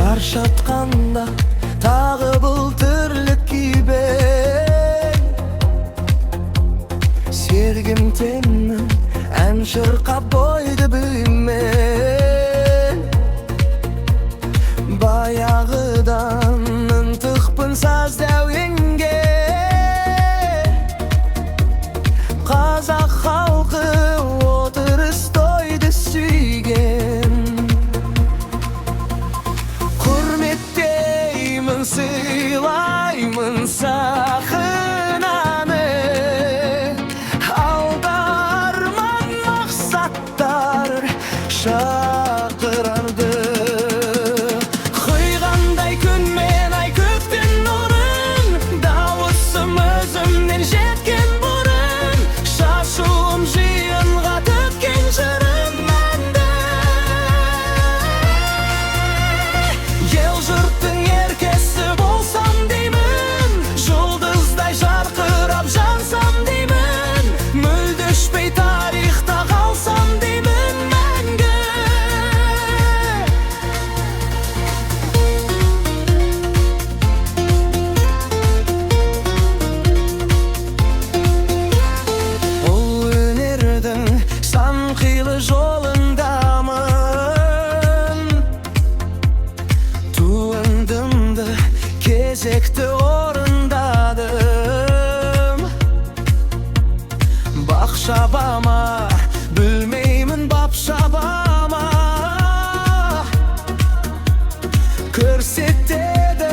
Шаршатқанда тағы былтырлық кибен Сергім темнің ән шырқап бойды бүймен Баяғыдан ынтықпын саздәуенге Қазақ халқы отырыс тойды сүйген Құрметтеймін, сыйлаймын сахынаны Алда арман мақсаттар шақырарды Құйғандай күн мен ай көктен нұрын Дауысым өзімнен жеткен бұрын Шашуым жиынға төккен жырын мәнді Ел жұрттың еркесі болсам деймін Жұлдыздай жарқырап жансам деймін Мүлде өшпей тарихта қалсам деймін мәңгі Бұл өнердің сан қилы жолындамын Туындымды кезекті орындадым Бақ шабама, білмеймін бап шабама Көрсетеді